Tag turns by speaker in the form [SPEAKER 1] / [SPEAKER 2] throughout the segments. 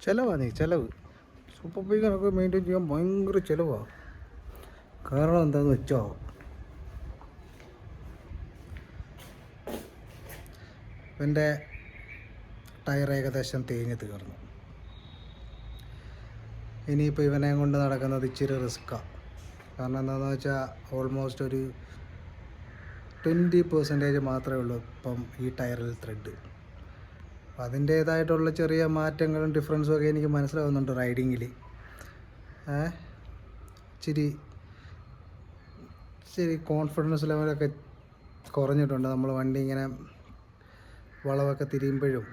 [SPEAKER 1] ചിലവാണ് ചിലവ്. Super ബൈക്കിനൊക്കെ maintain ചെയ്യാൻ ഭയങ്കര ചിലവാണ്. കാരണം എന്താണെന്ന് വെച്ചോ, എൻ്റെ ടയർ ഏകദേശം തേഞ്ഞ് തീർന്നു. ഇനിയിപ്പോൾ ഇവനെ കൊണ്ട് നടക്കുന്നത് ഇച്ചിരി റിസ്ക്കാണ്. കാരണം എന്താണെന്ന് വെച്ചാൽ ഓൾമോസ്റ്റ് ഒരു 20% മാത്രമേ ഉള്ളൂ ഇപ്പം ഈ ടയറിൽ ത്രെഡ്. അപ്പം അതിൻ്റേതായിട്ടുള്ള ചെറിയ മാറ്റങ്ങളും ഡിഫറൻസും ഒക്കെ എനിക്ക് മനസ്സിലാവുന്നുണ്ട് റൈഡിങ്ങിൽ. ഇച്ചിരി കോൺഫിഡൻസ് ലെവലൊക്കെ കുറഞ്ഞിട്ടുണ്ട്. നമ്മൾ വണ്ടി ഇങ്ങനെ വളവൊക്കെ തിരിയുമ്പോഴും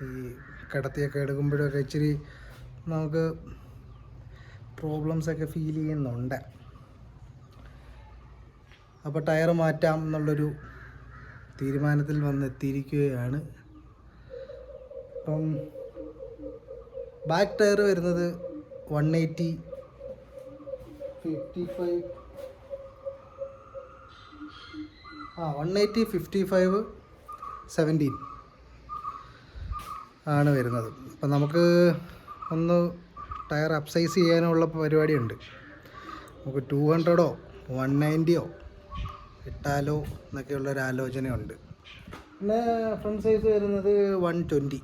[SPEAKER 1] ഈ കിടത്തിയൊക്കെ എടുക്കുമ്പോഴൊക്കെ ഇച്ചിരി നമുക്ക് പ്രോബ്ലംസൊക്കെ ഫീൽ ചെയ്യുന്നുണ്ട്. അപ്പോൾ ടയർ മാറ്റാം എന്നുള്ളൊരു തീരുമാനത്തിൽ വന്നെത്തിയിരിക്കുകയാണ്. അപ്പം ബാക്ക് ടയർ വരുന്നത് 180 55 17 ആണ് വരുന്നത്. അപ്പം നമുക്ക് ഒന്ന് ടയർ അപ്സൈസ് ചെയ്യാനുള്ള പരിപാടിയുണ്ട്. നമുക്ക് 200 190 ഇട്ടാലോ എന്നൊക്കെയുള്ളൊരു ആലോചനയുണ്ട്. പിന്നെ ഫ്രണ്ട് സൈസ് വരുന്നത് 120.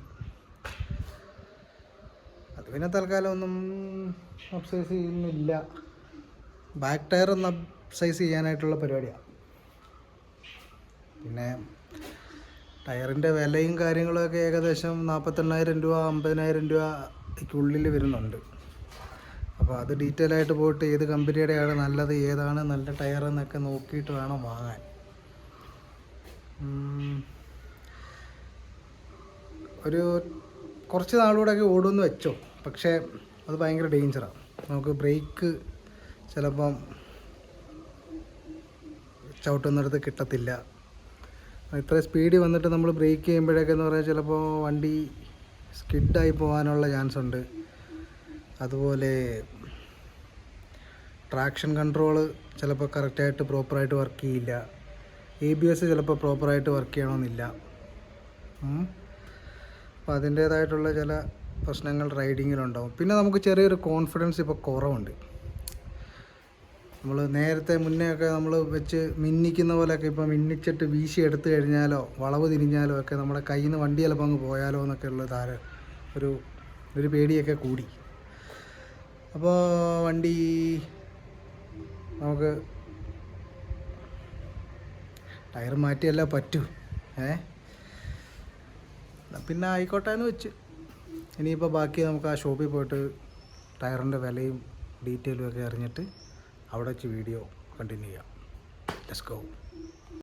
[SPEAKER 1] അത് പിന്നെ തൽക്കാലം ഒന്നും അപ്സൈസ് ചെയ്യുന്നില്ല. ബാക്ക് ടയർ ഒന്ന് അപ്സൈസ് ചെയ്യാനായിട്ടുള്ള പരിപാടിയാണ്. പിന്നെ ടയറിൻ്റെ വിലയും കാര്യങ്ങളൊക്കെ ഏകദേശം 48,000 രൂപ 50,000 രൂപയ്ക്കുള്ളിൽ വരുന്നുണ്ട്. അപ്പോൾ അത് ഡീറ്റെയിൽ ആയിട്ട് പോയിട്ട് ഏത് കമ്പനിയുടെയാണ് നല്ലത്, ഏതാണ് നല്ല ടയർ എന്നൊക്കെ നോക്കിയിട്ട് വേണം വാങ്ങാൻ. ഒരു കുറച്ച് നാളുകൂടെയൊക്കെ ഓടുമെന്ന് വെച്ചോ. പക്ഷേ അത് ഭയങ്കര ഡേഞ്ചറാണ്. നമുക്ക് ബ്രേക്ക് ചിലപ്പം ചവിട്ടുന്നിടത്ത് കിട്ടത്തില്ല. ഇത്ര സ്പീഡിൽ വന്നിട്ട് നമ്മൾ ബ്രേക്ക് ചെയ്യുമ്പോഴൊക്കെ എന്ന് പറഞ്ഞാൽ ചിലപ്പോൾ വണ്ടി സ്കിഡായി പോകാനുള്ള ചാൻസ് ഉണ്ട്. അതുപോലെ ട്രാക്ഷൻ കൺട്രോള് ചിലപ്പോൾ കറക്റ്റായിട്ട് പ്രോപ്പറായിട്ട് വർക്ക് ചെയ്യില്ല. ABS ചിലപ്പോൾ പ്രോപ്പറായിട്ട് വർക്ക് ചെയ്യണമെന്നില്ല. അപ്പോൾ അതിൻ്റേതായിട്ടുള്ള ചില പ്രശ്നങ്ങൾ റൈഡിങ്ങിലുണ്ടാവും. പിന്നെ നമുക്ക് ചെറിയൊരു കോൺഫിഡൻസ് ഇപ്പോൾ കുറവുണ്ട്. നമ്മൾ നേരത്തെ മുന്നേ ഒക്കെ നമ്മൾ വെച്ച് മിന്നിക്കുന്ന പോലെയൊക്കെ ഇപ്പോൾ മിന്നിച്ചിട്ട് വീശി എടുത്തു കഴിഞ്ഞാലോ വളവ് തിരിഞ്ഞാലോ ഒക്കെ നമ്മുടെ കയ്യിൽ നിന്ന് വണ്ടി ചിലപ്പോൾ അങ്ങ് പോയാലോ എന്നൊക്കെ ഉള്ള ഒരു പേടിയൊക്കെ കൂടി. അപ്പോൾ വണ്ടി നമുക്ക് ടയർ മാറ്റിയല്ല പറ്റൂ. പിന്നെ ആയിക്കോട്ടെ എന്ന് വെച്ച് ഇനിയിപ്പോൾ ബാക്കി നമുക്ക് ആ ഷോപ്പിൽ പോയിട്ട് ടയറിൻ്റെ വിലയും ഡീറ്റെയിലും ഒക്കെ അറിഞ്ഞിട്ട് അവിടെ വെച്ച് വീഡിയോ കണ്ടിന്യൂ ചെയ്യാം. Let's go.